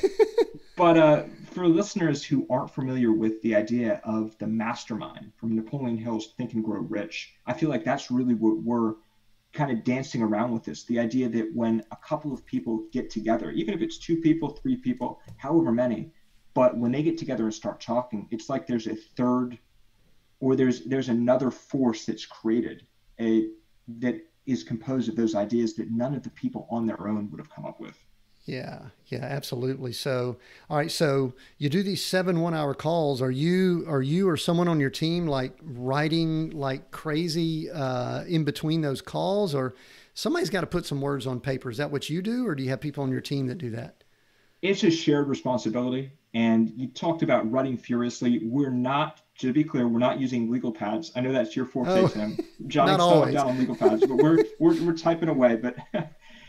But for listeners who aren't familiar with the idea of the mastermind from Napoleon Hill's Think and Grow Rich, I feel like that's really what we're kind of dancing around with this. The idea that when a couple of people get together, even if it's 2 people, 3 people, however many, but when they get together and start talking, it's like there's a third, or there's another force that's created that is composed of those ideas that none of the people on their own would have come up with. Yeah, absolutely. So, all right. So you do these 7 1-hour calls. Are you or someone on your team like writing like crazy in between those calls, or somebody's got to put some words on paper? Is that what you do, or do you have people on your team that do that? It's a shared responsibility. And you talked about writing furiously. We're not, to be clear, we're not using legal pads. I know that's your forte, Tim. Jotting stuff down on legal pads, but we're typing away. But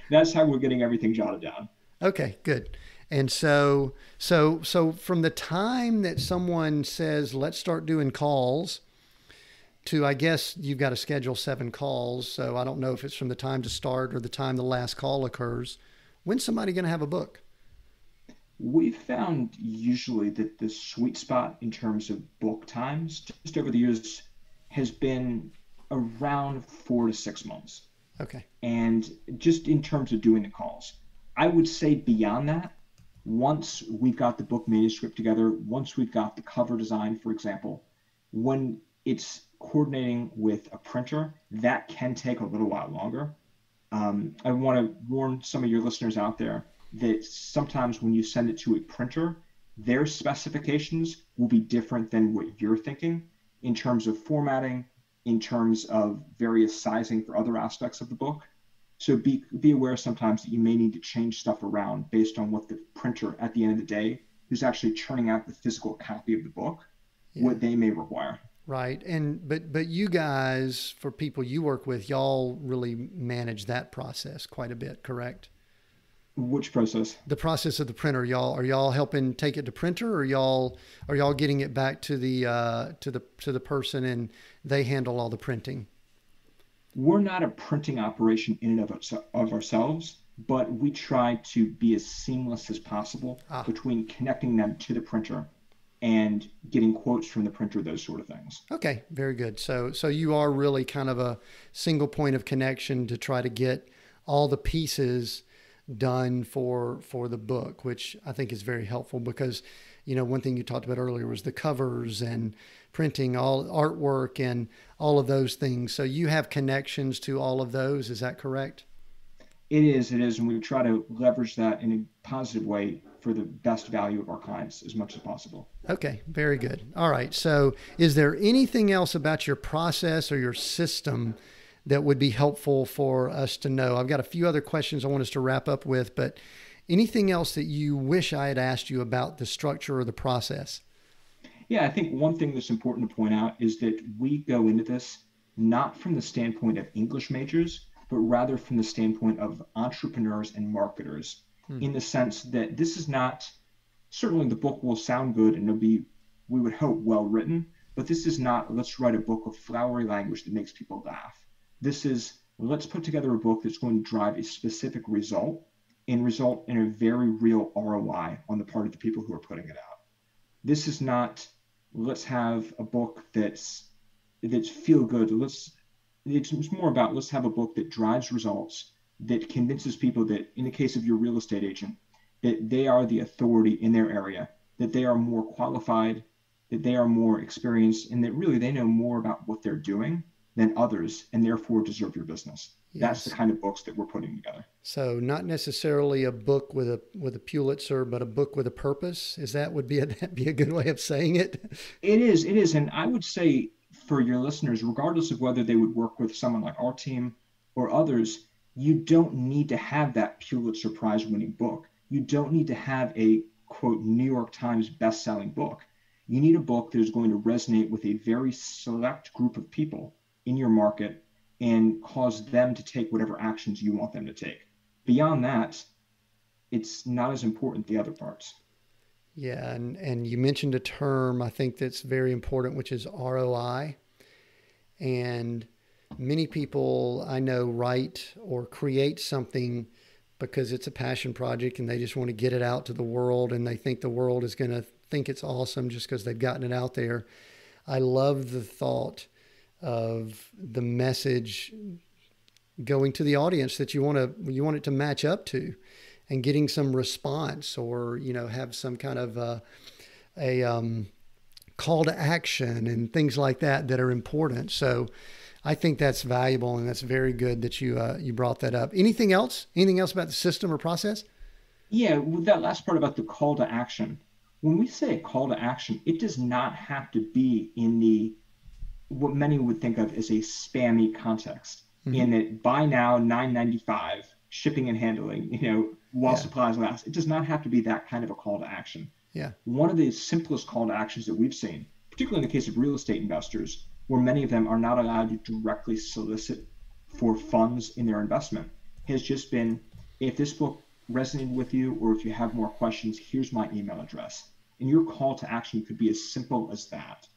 that's how we're getting everything jotted down. Okay, good. And so from the time that someone says, let's start doing calls, to, I guess you've got to schedule 7 calls. So I don't know if it's from the time to start or the time the last call occurs. When's somebody going to have a book? We've found usually that the sweet spot in terms of book times, just over the years, has been around 4 to 6 months. Okay. And just in terms of doing the calls, I would say beyond that, once we've got the book manuscript together, once we've got the cover design, for example, when it's coordinating with a printer, that can take a little while longer. I want to warn some of your listeners out there that sometimes when you send it to a printer, their specifications will be different than what you're thinking in terms of formatting, in terms of various sizing for other aspects of the book. So be aware sometimes that you may need to change stuff around based on what the printer at the end of the day, who's actually churning out the physical copy of the book, Yeah. what they may require. Right. And but you guys, for people you work with, y'all really manage that process quite a bit, correct? Which process? The process of the printer, y'all helping take it to printer, or y'all getting it back to the person and they handle all the printing? We're not a printing operation in and of ourselves, but we try to be as seamless as possible between connecting them to the printer and getting quotes from the printer, those sort of things. Okay, very good. So you are really kind of a single point of connection to try to get all the pieces done for the book, which I think is very helpful because, one thing you talked about earlier was the covers and printing, all artwork and all of those things. So you have connections to all of those. Is that correct? It is. And we try to leverage that in a positive way for the best value of our clients as much as possible. Okay, very good. All right. So is there anything else about your process or your system that would be helpful for us to know? I've got a few other questions I want us to wrap up with, but anything else that you wish I had asked you about the structure or the process? Yeah, I think one thing that's important to point out is that we go into this not from the standpoint of English majors, but rather from the standpoint of entrepreneurs and marketers, in the sense that this is not, certainly the book will sound good and it'll be, we would hope, well written, but this is not, let's write a book of flowery language that makes people laugh. This is, let's put together a book that's going to drive a specific result and result in a very real ROI on the part of the people who are putting it out. This is not, let's have a book that's feel good. It's more about, let's have a book that drives results, that convinces people that, in the case of your real estate agent, that they are the authority in their area, that they are more qualified, that they are more experienced, and that really they know more about what they're doing than others, and therefore deserve your business. Yes. That's the kind of books that we're putting together. So not necessarily a book with a Pulitzer, but a book with a purpose. That'd be a good way of saying it? It is. And I would say for your listeners, regardless of whether they would work with someone like our team or others, you don't need to have that Pulitzer Prize winning book. You don't need to have a, quote, New York Times best-selling book. You need a book that is going to resonate with a very select group of people in your market and cause them to take whatever actions you want them to take. Beyond that, it's not as important, the other parts. Yeah, and you mentioned a term I think that's very important, which is ROI. And many people I know write or create something because it's a passion project and they just want to get it out to the world, and they think the world is going to think it's awesome just because they've gotten it out there. I love the thought of the message going to the audience that you want it to match up to, and getting some response, or have some kind of a call to action and things like that are important. So I think that's valuable, and that's very good that you brought that up. Anything else about the system or process? Yeah, with that last part about the call to action, when we say a call to action, it does not have to be in the what many would think of as a spammy context. Mm-hmm. In that buy now, $9.95, shipping and handling, while supplies last. It does not have to be that kind of a call to action. Yeah. One of the simplest call to actions that we've seen, particularly in the case of real estate investors, where many of them are not allowed to directly solicit for funds in their investment, has just been, if this book resonated with you, or if you have more questions, here's my email address. And your call to action could be as simple as that.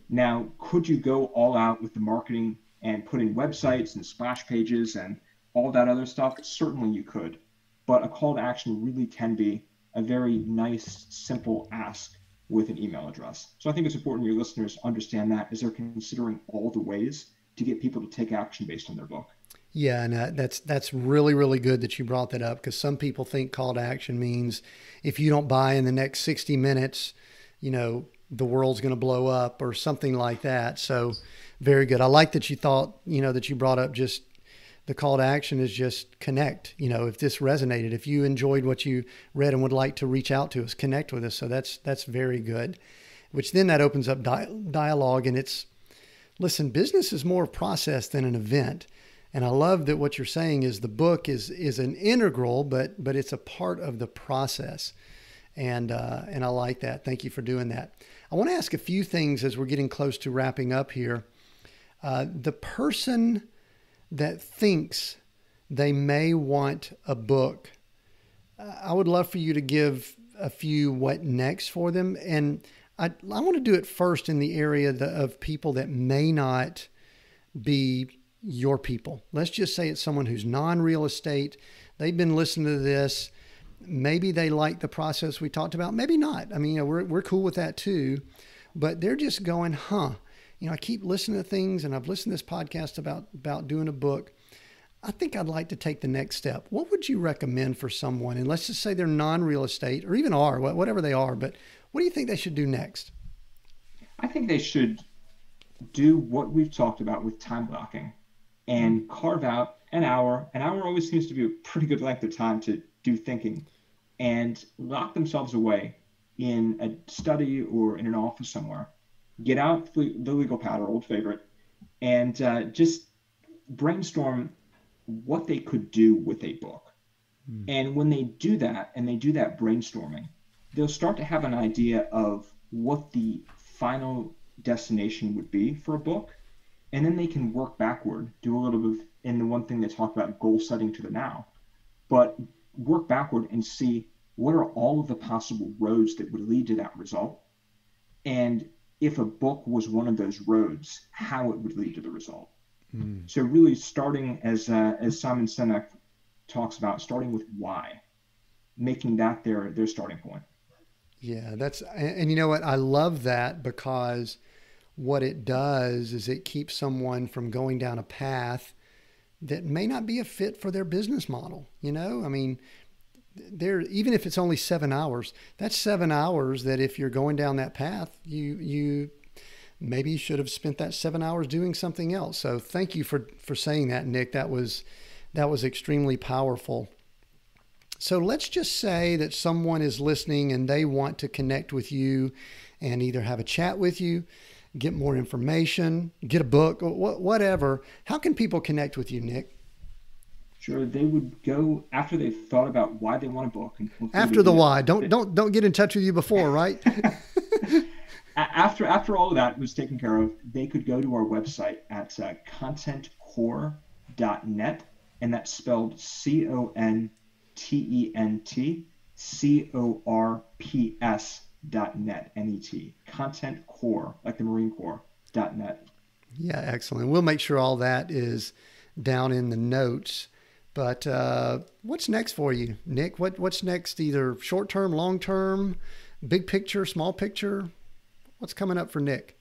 Now, could you go all out with the marketing and put in websites and splash pages and all that other stuff? Certainly you could. But a call to action really can be, a very nice, simple ask with an email address. So I think it's important your listeners understand that as they're considering all the ways to get people to take action based on their book. Yeah, and that's really, really good that you brought that up, because some people think call to action means if you don't buy in the next 60 minutes, the world's going to blow up or something like that. So very good. I like that you thought, that you brought up just the call to action is just connect. If this resonated, if you enjoyed what you read and would like to reach out to us, connect with us. So that's very good, which then that opens up dialogue. And listen, business is more process than an event. And I love that what you're saying is the book is an integral, but it's a part of the process. And I like that. Thank you for doing that. I want to ask a few things as we're getting close to wrapping up here. The person that thinks they may want a book, I would love for you to give a few what next for them. And I want to do it first in the area of people that may not be your people. Let's just say it's someone who's non-real estate. They've been listening to this. Maybe they like the process we talked about. Maybe not. I mean, we're cool with that too, but they're just going, I keep listening to things, and I've listened to this podcast about doing a book. I think I'd like to take the next step. What would you recommend for someone? And let's just say they're non-real estate or even are, whatever they are, but what do you think they should do next? I think they should do what we've talked about with time blocking and carve out an hour. An hour always seems to be a pretty good length of time to do thinking, and lock themselves away in a study or in an office somewhere. Get out the legal pad, our old favorite, and just brainstorm what they could do with a book. And when they do that, and they do that brainstorming, they'll start to have an idea of what the final destination would be for a book. And then they can work backward, do a little bit in the one thing they talk about, goal setting to the now, but work backward and see what are all of the possible roads that would lead to that result. And if a book was one of those roads, how it would lead to the result. So really starting as Simon Sinek talks about, starting with why, making that their starting point. Yeah, and you know what? I love that, because what it does is it keeps someone from going down a path that may not be a fit for their business model. I mean, even if it's only 7 hours, that's 7 hours that if you're going down that path, you maybe should have spent that 7 hours doing something else. So thank you for saying that, Nick. That was extremely powerful. So let's just say that someone is listening and they want to connect with you and either have a chat with you, get more information, get a book, whatever. How can people connect with you, Nick? Sure, they would go after they've thought about why they want a book. And after the why, don't get in touch with you before, right? After all of that was taken care of, they could go to our website at contentcore.net, and that's spelled CONTENTCORPS.net, N-E-T, Content Core, like the Marine Corps, .net. Yeah, excellent. We'll make sure all that is down in the notes. But what's next for you, Nick? What's next, either short-term, long-term, big picture, small picture? What's coming up for Nick?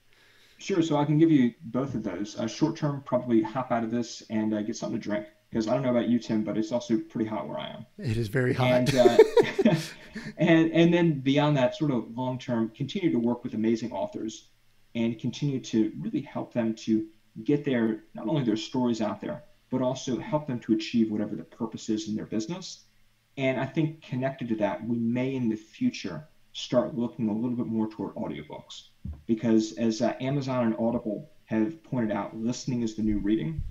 Sure. So I can give you both of those. Short-term, probably hop out of this and get something to drink. Because I don't know about you, Tim, but it's also pretty hot where I am. It is very hot. And then beyond that, sort of long-term, continue to work with amazing authors and continue to really help them to get not only their stories out there, but also help them to achieve whatever the purpose is in their business. And I think connected to that, we may in the future start looking a little bit more toward audiobooks, because as Amazon and Audible have pointed out, listening is the new reading.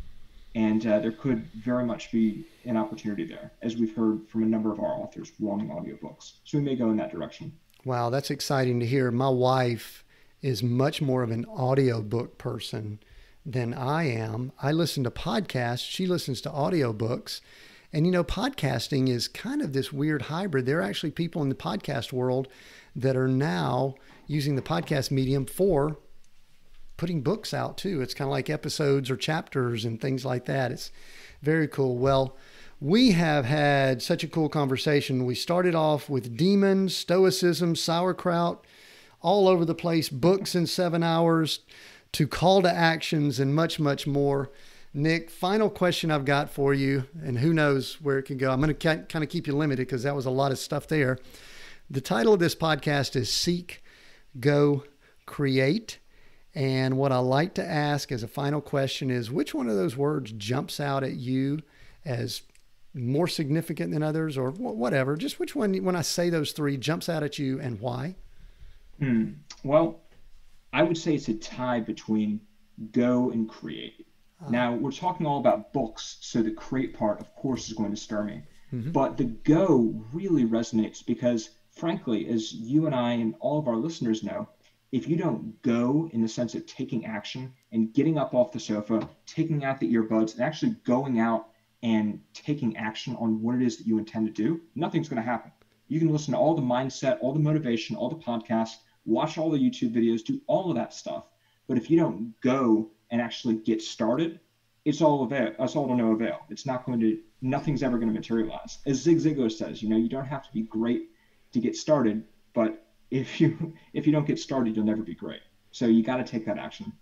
And there could very much be an opportunity there, as we've heard from a number of our authors wanting audiobooks. So we may go in that direction. Wow, that's exciting to hear. My wife is much more of an audiobook person than I am. I listen to podcasts. She listens to audiobooks. And, podcasting is kind of this weird hybrid. There are actually people in the podcast world that are now using the podcast medium for putting books out too. It's kind of like episodes or chapters and things like that. It's very cool. Well, We have had such a cool conversation. We started off with demons, stoicism, sauerkraut, all over the place, books in 7 hours, to call to actions and much, much more. Nick, final question I've got for you, and who knows where it can go. I'm going to kind of keep you limited because that was a lot of stuff there. The title of this podcast is Seek, Go, Create. And what I like to ask as a final question is, which one of those words jumps out at you as more significant than others, or whatever? Just which one, when I say those three, jumps out at you and why? Well, I would say it's a tie between go and create. Now, we're talking all about books, so the create part, of course, is going to stir me. But the go really resonates because, frankly, as you and I and all of our listeners know, if you don't go in the sense of taking action and getting up off the sofa, taking out the earbuds, and actually going out and taking action on what it is that you intend to do, nothing's going to happen. You can listen to all the mindset, all the motivation, all the podcasts, watch all the YouTube videos, do all of that stuff. But if you don't go and actually get started, it's all to no avail. Nothing's ever going to materialize. As Zig Ziglar says, you don't have to be great to get started, but if you don't get started, you'll never be great. So you got to take that action.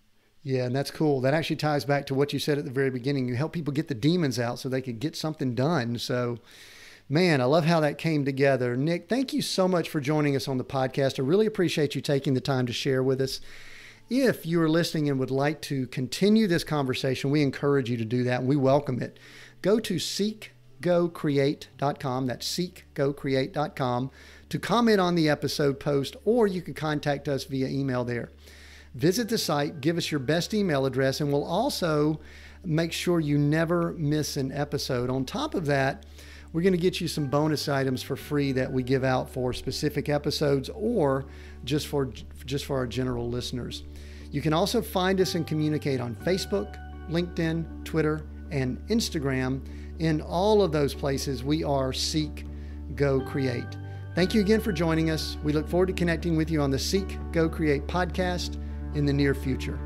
Yeah, and that's cool. That actually ties back to what you said at the very beginning. You help people get the demons out so they could get something done. So, man, I love how that came together. Nick, thank you so much for joining us on the podcast. I really appreciate you taking the time to share with us. If you are listening and would like to continue this conversation, we encourage you to do that, and we welcome it. Go to seekgocreate.com. That's seekgocreate.com to comment on the episode post, or you can contact us via email there. Visit the site, give us your best email address, and we'll also make sure you never miss an episode. On top of that, we're going to get you some bonus items for free that we give out for specific episodes or just for our general listeners. You can also find us and communicate on Facebook, LinkedIn, Twitter, and Instagram. In all of those places, we are Seek, Go, Create. Thank you again for joining us. We look forward to connecting with you on the Seek, Go, Create podcast in the near future.